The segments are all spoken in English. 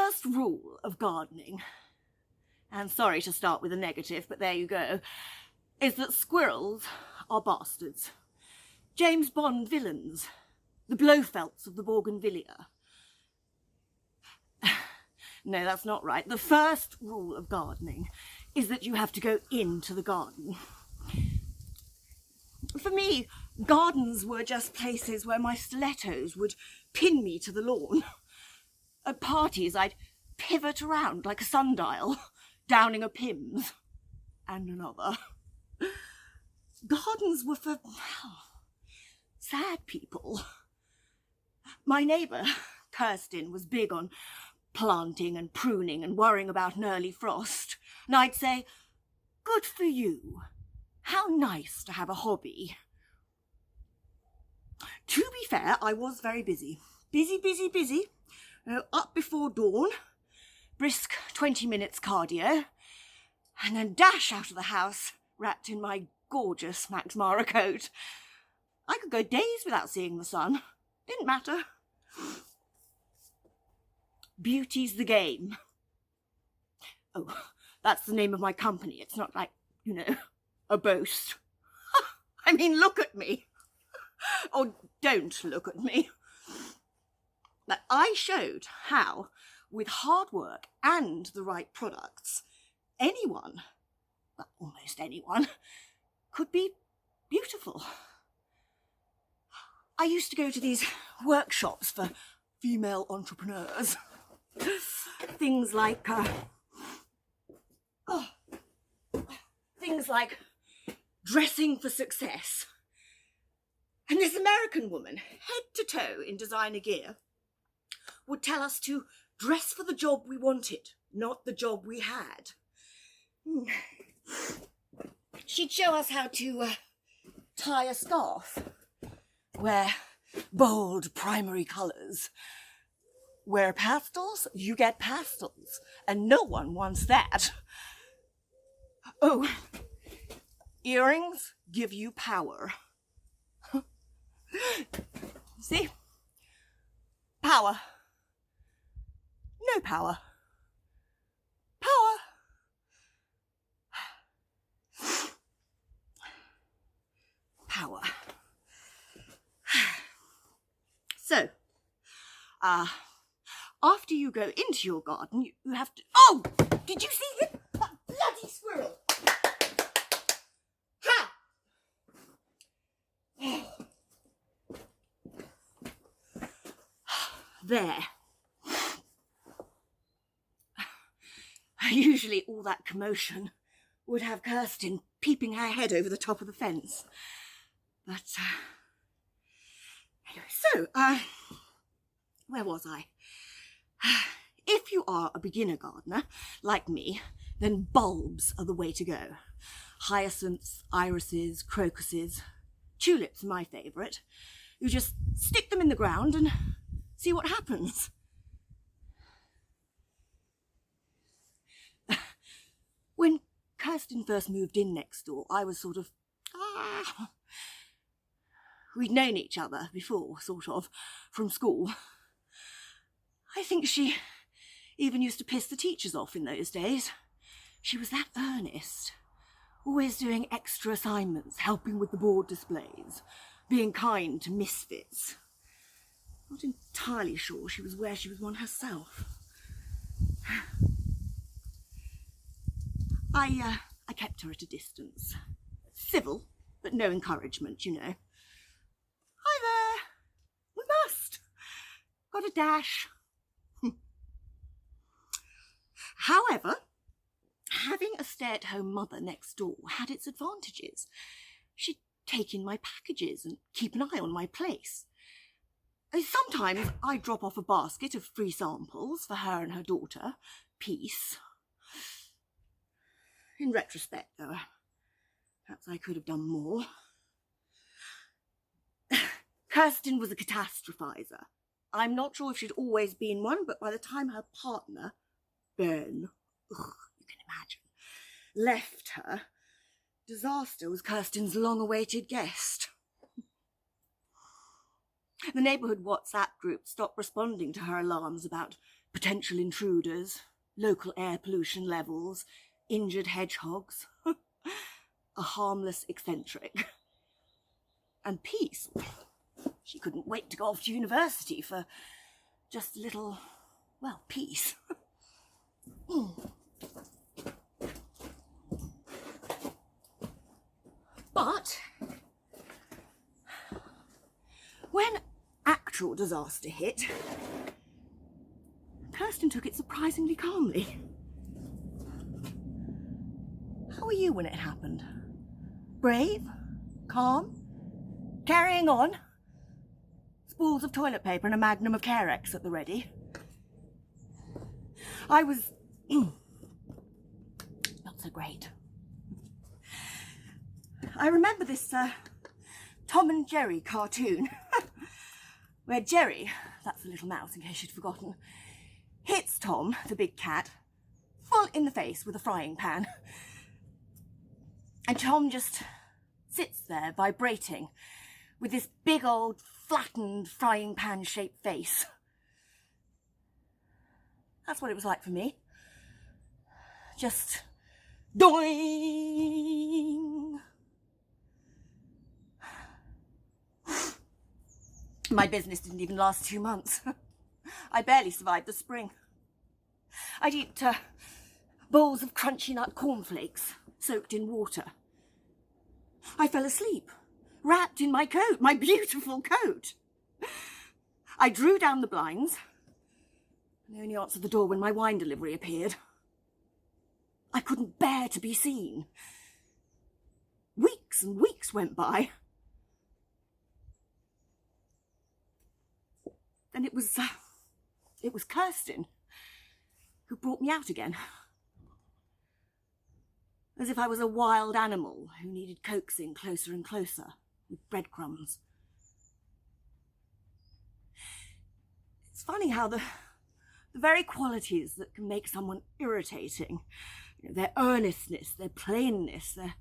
first rule of gardening, and sorry to start with a negative, but there you go, is that squirrels are bastards. James Bond villains, the Blofelds of the Bougainvillea. No, that's not right. The first rule of gardening is that you have to go into the garden. For me, gardens were just places where my stilettos would pin me to the lawn. At parties, I'd pivot around like a sundial, downing a Pimm's and another. Gardens were for sad people. My neighbour, Kirsten, was big on planting and pruning and worrying about an early frost. And I'd say, good for you. How nice to have a hobby. To be fair, I was very busy. Busy. Up before dawn, brisk 20 minutes cardio, and then dash out of the house wrapped in my gorgeous Max Mara coat. I could go days without seeing the sun. Didn't matter. Beauty's the game. Oh, that's the name of my company. It's not like, a boast. I mean, look at me. Or don't look at me. But I showed how, with hard work and the right products, anyone, well, almost anyone, could be beautiful. I used to go to these workshops for female entrepreneurs. Things like dressing for success. And this American woman, head to toe in designer gear, would tell us to dress for the job we wanted, not the job we had. She'd show us how to tie a scarf, wear bold primary colours. Wear pastels, you get pastels, and no one wants that. Oh, earrings give you power. See? Power. No power. Power. Power. So, after you go into your garden, you have to... Oh! Did you see him? That bloody squirrel! Ha! There. Usually all that commotion would have Kirsten peeping her head over the top of the fence. But, anyway, so, where was I? If you are a beginner gardener, like me, then bulbs are the way to go. Hyacinths, irises, crocuses, tulips are my favourite. You just stick them in the ground and see what happens. When Kirsten first moved in next door, I was sort of... We'd known each other before, sort of, from school. I think she even used to piss the teachers off in those days. She was that earnest, always doing extra assignments, helping with the board displays, being kind to misfits. Not entirely sure she was where she was one herself. I kept her at a distance. Civil, but no encouragement, Hi there. We must. Got a dash. However, having a stay-at-home mother next door had its advantages. She'd take in my packages and keep an eye on my place. Sometimes I'd drop off a basket of free samples for her and her daughter. Peace. In retrospect, though, perhaps I could have done more. Kirsten was a catastrophizer. I'm not sure if she'd always been one, but by the time her partner, Ben, you can imagine, left her, disaster was Kirsten's long-awaited guest. The neighbourhood WhatsApp group stopped responding to her alarms about potential intruders, local air pollution levels, injured hedgehogs, a harmless eccentric. And peace. She couldn't wait to go off to university for just a little, well, peace. But when actual disaster hit, Kirsten took it surprisingly calmly. How were you when it happened? Brave? Calm? Carrying on? Spools of toilet paper and a magnum of Carex at the ready? I was not so great. I remember this Tom and Jerry cartoon where Jerry, that's the little mouse in case you'd forgotten, hits Tom, the big cat, full in the face with a frying pan. And Tom just sits there vibrating with this big old flattened frying pan shaped face. That's what it was like for me. Just doing. My business didn't even last 2 months. I barely survived the spring. I'd eat bowls of crunchy nut cornflakes soaked in water. I fell asleep, wrapped in my coat, my beautiful coat. I drew down the blinds and only answered the door when my wine delivery appeared. I couldn't bear to be seen. Weeks and weeks went by. Then it was Kirsten who brought me out again. As if I was a wild animal who needed coaxing closer and closer with breadcrumbs. It's funny how the very qualities that can make someone irritating, their earnestness, their plainness, their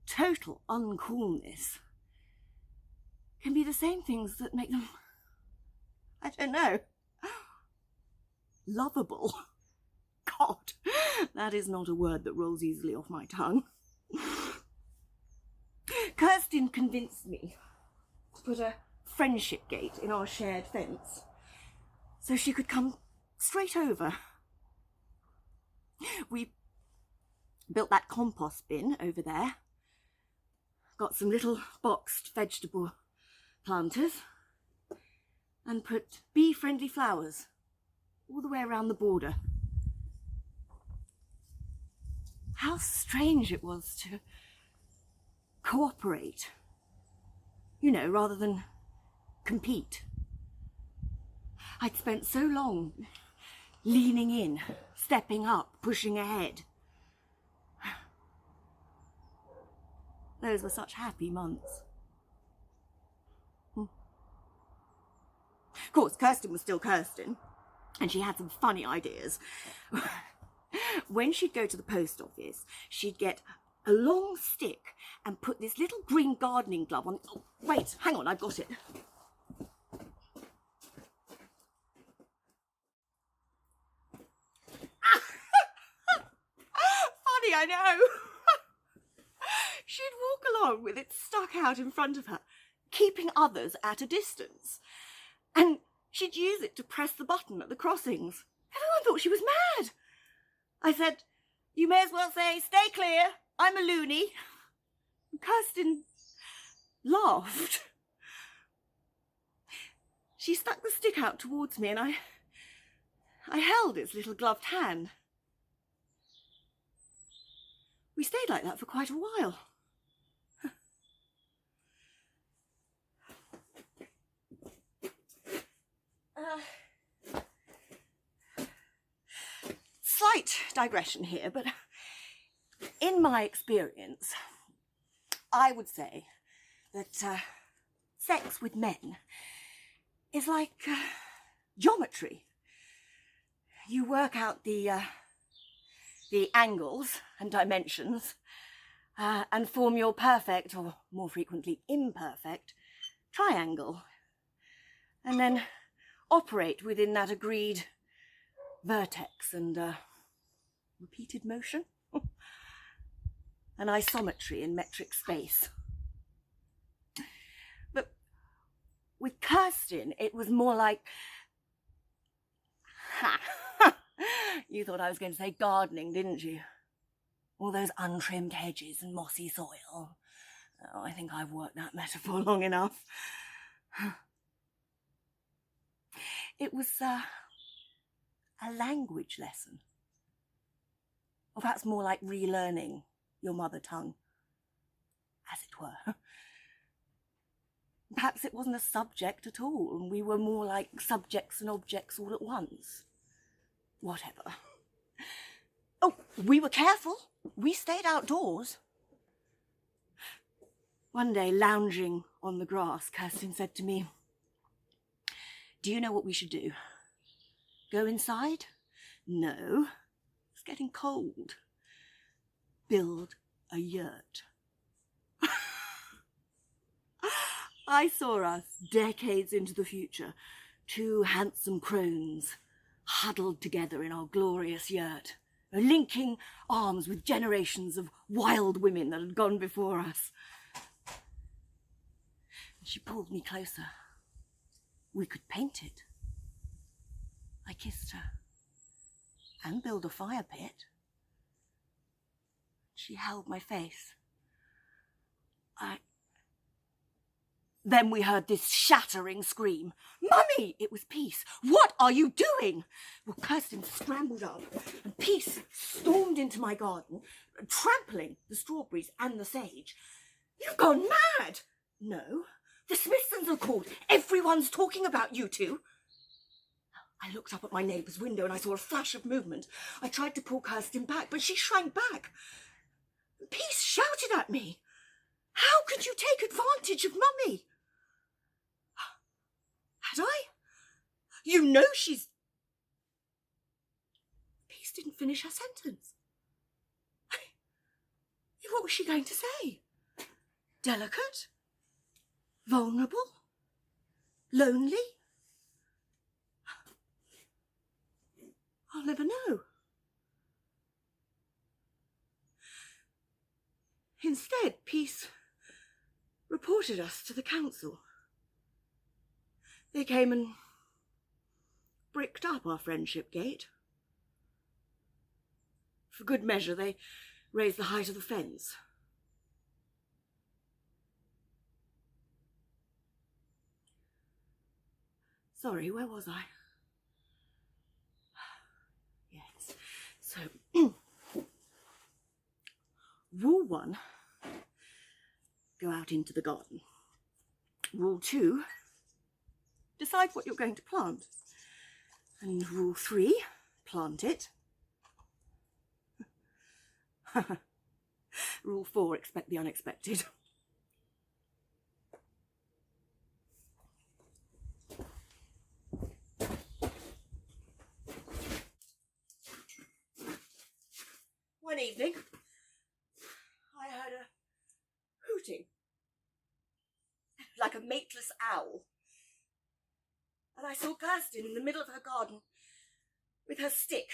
total uncoolness, can be the same things that make them, I don't know, lovable. God, that is not a word that rolls easily off my tongue. Kirsten convinced me to put a friendship gate in our shared fence so she could come straight over. We built that compost bin over there, got some little boxed vegetable planters, and put bee-friendly flowers all the way around the border. How strange it was to cooperate, rather than compete. I'd spent so long leaning in, stepping up, pushing ahead. Those were such happy months. Of course, Kirsten was still Kirsten, and she had some funny ideas. When she'd go to the post office, she'd get a long stick and put this little green gardening glove on. Oh, wait, hang on, I've got it. Funny, I know. She'd walk along with it stuck out in front of her, keeping others at a distance. And she'd use it to press the button at the crossings. Everyone thought she was mad. I said, "You may as well say, 'Stay clear, I'm a loony.'" And Kirsten laughed. She stuck the stick out towards me and I held its little gloved hand. We stayed like that for quite a while. Slight digression here, but in my experience, I would say that sex with men is like geometry. You work out the angles and dimensions and form your perfect, or more frequently imperfect, triangle, and then operate within that agreed vertex and repeated motion, and isometry in metric space. But with Kirsten, it was more like... You thought I was going to say gardening, didn't you? All those untrimmed hedges and mossy soil. Oh, I think I've worked that metaphor long enough. It was a language lesson. Or perhaps more like relearning your mother tongue, as it were. Perhaps it wasn't a subject at all, and we were more like subjects and objects all at once. Whatever. Oh, we were careful. We stayed outdoors. One day, lounging on the grass, Kirsten said to me, "Do you know what we should do? Go inside? No, it's getting cold. Build a yurt." I saw us, decades into the future, two handsome crones, huddled together in our glorious yurt, linking arms with generations of wild women that had gone before us. And she pulled me closer. We could paint it. I kissed her and build a fire pit. She held my face. Then we heard this shattering scream. "Mummy!" It was Peace. "What are you doing?" Well, Kirsten scrambled up and Peace stormed into my garden, trampling the strawberries and the sage. "You've gone mad!" "No, the Smithsons are called. Everyone's talking about you two." I looked up at my neighbour's window and I saw a flash of movement. I tried to pull Kirsten back, but she shrank back. Peace shouted at me. "How could you take advantage of Mummy?" Had I? You know she's... Peace didn't finish her sentence. What was she going to say? Delicate? Vulnerable? Lonely? I'll never know. Instead, Peace reported us to the council. They came and bricked up our friendship gate. For good measure, they raised the height of the fence. Sorry, where was I? Yes, so... Rule 1, go out into the garden. Rule 2, decide what you're going to plant. And rule 3, plant it. Rule 4, expect the unexpected. One evening, I heard a hooting, like a mateless owl. And I saw Kirsten in the middle of her garden with her stick.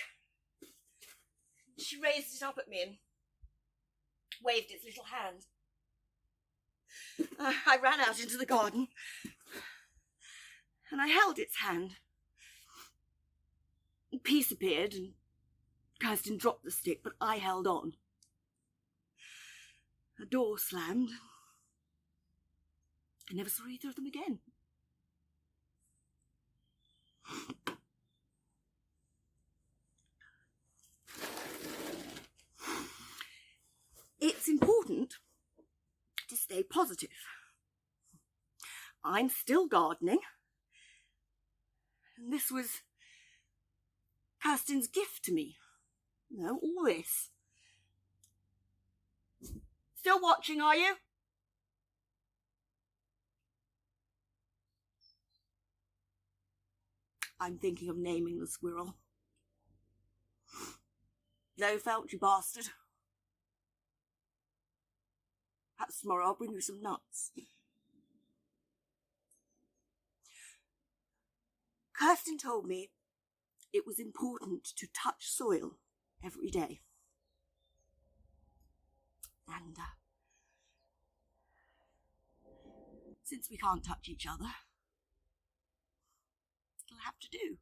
She raised it up at me and waved its little hand. I ran out into the garden and I held its hand. Peace appeared and Kirsten dropped the stick, but I held on. A door slammed. I never saw either of them again. It's important to stay positive. I'm still gardening. And this was Kirsten's gift to me. You know, all this. Still watching, are you? I'm thinking of naming the squirrel. No felt, you bastard. Perhaps tomorrow I'll bring you some nuts. Kirsten told me it was important to touch soil every day. And since we can't touch each other, it'll have to do.